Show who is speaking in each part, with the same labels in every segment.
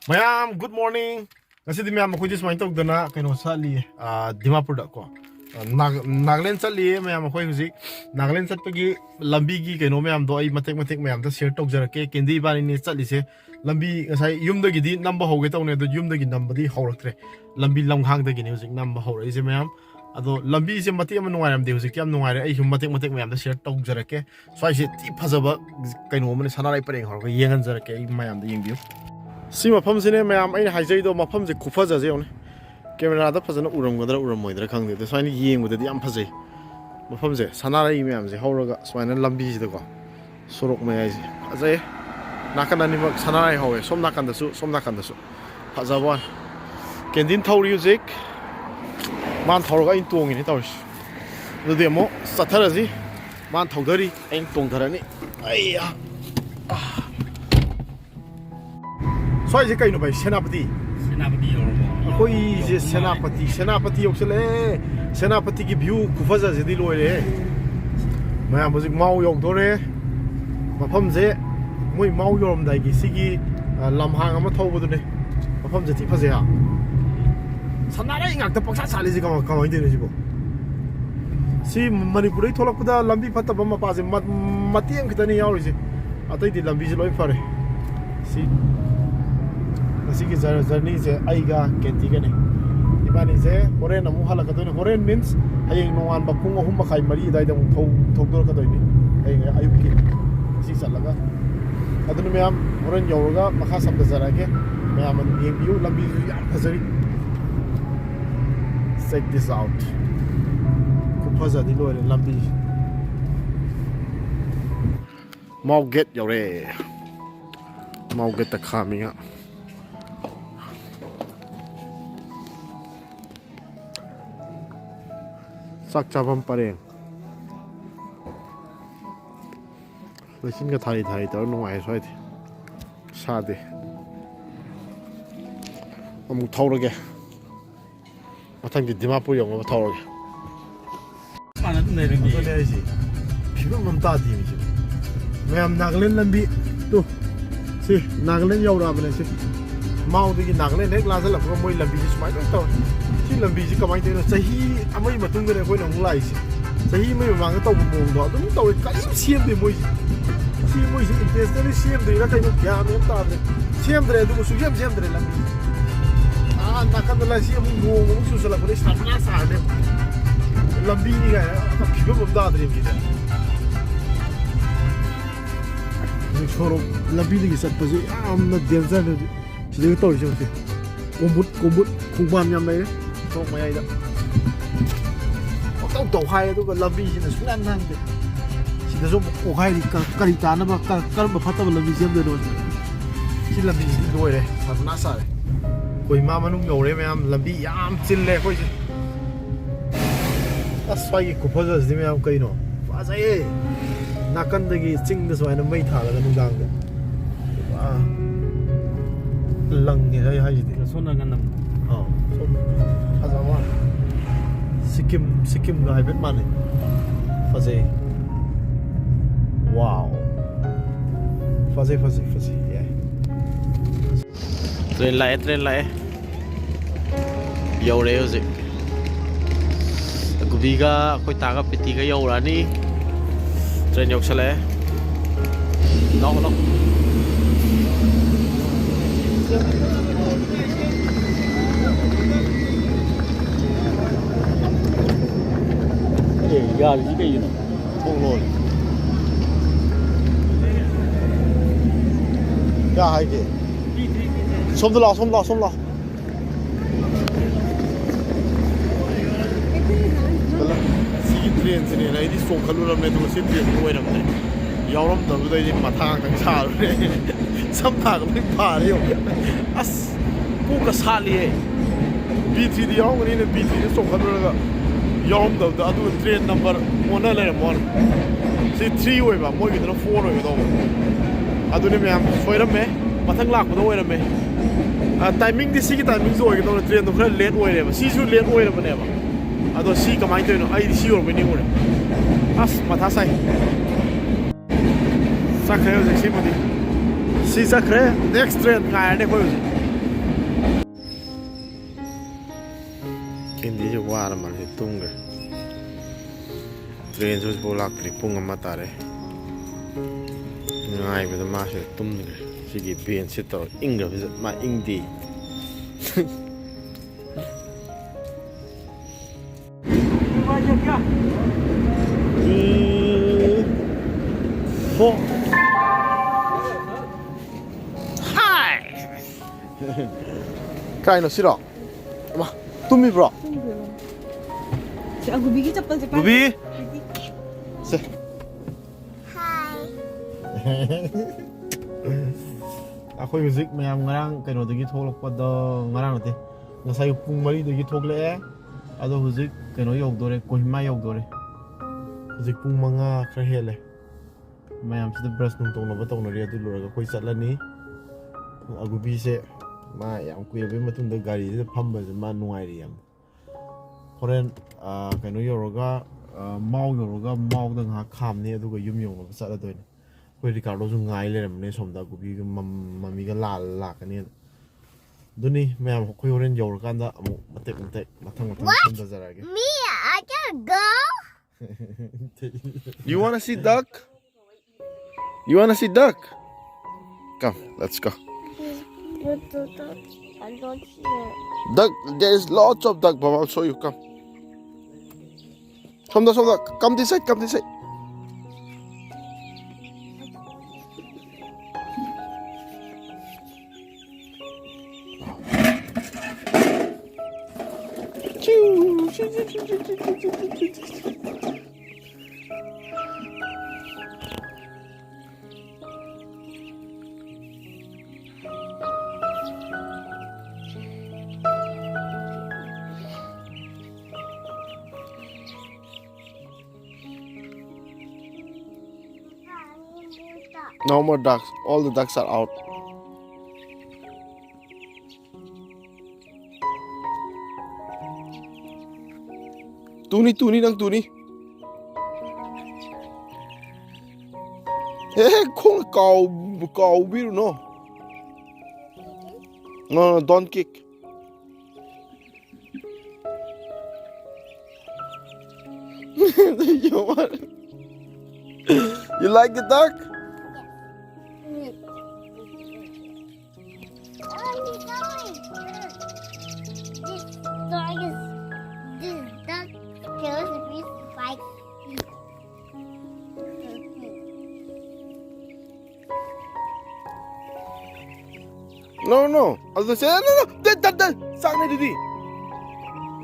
Speaker 1: Mayam, good morning. Kasi di mayam ako just main tawag na kano sali Dhimapur ko. Nagaland sali mayam ako huzik. Nagaland sat pagi lambi gi kano mayam do ay matek mayam ta share tawag jara ke kendi ba ni sali se lambi sai yum da gi di number ho ge taw ne do yum da gi number di hawraktre. Lambi lamghang da gi ni huzik number ho ise mayam. Ado lambi se mati am nungai am de huzik am nungai ai hum matek mayam da share tawag jara ke. So ai se ti phajaba kano mane sanarai pareng hor ko yengan jara ke mayam da yengbiu. C मफमसे ma'am अगर हाइजईदो मफमसे खुफजे camera फजन उरमगद्रा उरमोद्रा खंगे सून येंबदी फजे मफमसे सनारई ma'am से हौरगा सून लंबीसीदको सोरक मयाई फजे नाकन अनिमक सनारई हौवे सोम नाकंदसु फजबा कैंडीन थौरी हुजिक मान थौरगा इन तोंगिनी तौरिस अदुदि अमो चथरजी मान थौधरी इन तोंधरनी अय्या सोई जे कई no भाई सेनापति कोई जे सेनापति योक्सले सेनापति की व्यू खुफजा जे दी लोरे मैं मुझे माउ योक दोरे मफम जे मोई माउ योरम दाई की सिगी लमहांग अमा थौबदुने मफम जे ति फजे हा सनारा इंगाक त पक्सा साले जे कमाइ देने जिबो सी मणिपुर इ थोलकपदा लंबी फतब म पाजे मतियम खतनी यावरि जे अतै दि लंबी जे लोइ फरे सी Así journey se aiga kenti gani ibani se horen amu halaka doine horen means ayeng nongan ba pung ahum makai mari dai dam thogdor ka doine ayeng ayuki si salaga adunu meam horen yoroga makha sabda zarage meam an view lambi yam phazari check this out ko phaza di lore lambi mau get yore mau get ta khaminga sak chabam pareng lesin ga thai tar nongai soi thi sa de amu thawrage mathang di Dhimapur yong ma thawrage
Speaker 2: sana dum nei ringi
Speaker 1: so dai si phibam lam ta di mi si mayam Nagaland lambi to si Nagaland yawra bane si mau de Nagaland nek la sala ko moi lambi si mai to si lambi si kamai te no sahi amai matung de ko nong lai si sahi mai ma ga taw mong do dum taw ka im siem de moi si moi si interest de siem de ra kai no kya me ta de siem de du su siem de lambi na kan la si mu ngo su sala ko sa na sa de lambi ni ga ka phibo bam da de ki de ni choro lambi ni sat pa ji am na danger de si de taw ji kombut khungban yam nei so mai da tao tàu hai tu cái lambi gì là xuống ăn năng đấy chỉ là do một hai thì cari ta nó mà phát tao lambi xem được rồi chỉ lambi gì đuôi đấy thật nát sợ đấy coi mà nó nhiều đấy em lambi am chín lệ coi chứ ta xoay cái cục phơi gì em cây nó phá dây na căn đây cái chinh nó xoay nó mây thả là nó đang đấy lăng như thế hay gì đấy
Speaker 2: son na ganam
Speaker 1: Azama Sikkim ga bet mane faze wow faze yeah train lai yo re hoje gubi ga koi ta ga piti ga yo ra ni train yok sale no
Speaker 2: ya ji cái gì nó
Speaker 1: không luôn ya hai cái xôm lo si train se ne này đi song khalu ram ne to se train ko ram ne yawram da bu dai ni matha kang sa re sam tha ko ni pa re yo as ku ka sa li B3 di yaw ni ne B3 ni song khalu ga yawm da adu train number ona le mon si 3 oi ba moi gi da 4 oi do adu ne me am soiram me mathang lak do oi ram me timing di si gi timing zo gi do train do khra late oi re ba si su late oi ra ne ba adu si kamai to no ai di si or me ni oi as matha sai sakre ho si mo di si sakre next train ga ne ko กินดีจะว่าแล้วมันจะตุ้งเลยเทรนสุดโบราณกริปุ่งกันมาตาเลยง่ายไปแต่มาเสียตุ้มเลยสิกีเปลี่ยนสิตัวอิงกับมาอิงดีโฟใครน่ะสิหรอมาตุ้มมีบรอ
Speaker 3: Si Gubi kita pa sa
Speaker 1: Gubi se ako yung music mayam ngarang kano dagi tholok pa do ngarang nate ngasay pung mari dagi thogle ado music kano yog dore Kohima yog dore music pung manga khra hele mayam sida brush nung tong na batong na ri adu luraga koi chatlani Gubi se ma yam kuyabe matung da gari de phamba ma nuai ri yam horen kano yoroga mau yoroga mau da nga kham ne adu ga yum yong ba chatla doine koi Ricardo su ngai le ne somda Gubi ga mami ga la ka ne duni mayam koi horen yoroga da amu matek mathang somda zarage
Speaker 4: Me, I can go.
Speaker 1: You want to see duck? You want to see duck? Come, let's go.
Speaker 4: I don't hear.
Speaker 1: Duck, there is lots of duck, Baba. I'll show you. Come. Come this side, come this side. No more ducks. All the ducks are out. Tuni nang tuni. Hey, kung kau biru no. No, don't kick. You like the duck?
Speaker 4: This duck kills me like
Speaker 1: No. I'll say no. Dad. Sang na didi.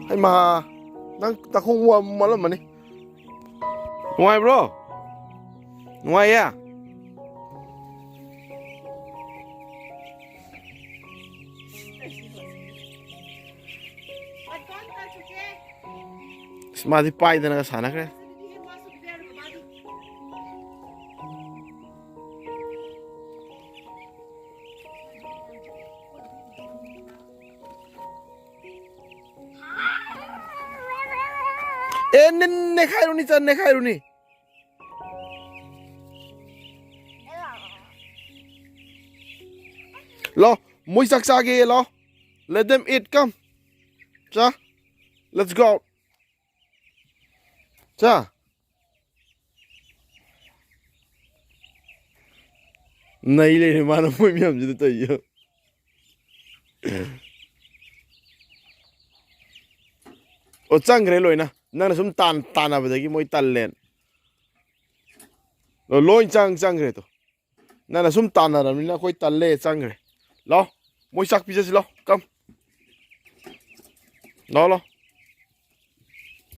Speaker 1: Ay ma. Nang takong malam man eh. Why bro? Why ya? Smadi pai na sana kre. Ne khairuni. Lo, moi sakge lo. Let them eat, come. Cha. Let's go. Cha. Nahi le mana moi mi ham jide taiyo. O changre loina. Nana sum tan abadagi moi tallen. Lo loin changre to. Nana sum tan aramina koi talle changre. Lo, moi sak pizza lo. Come. Lo.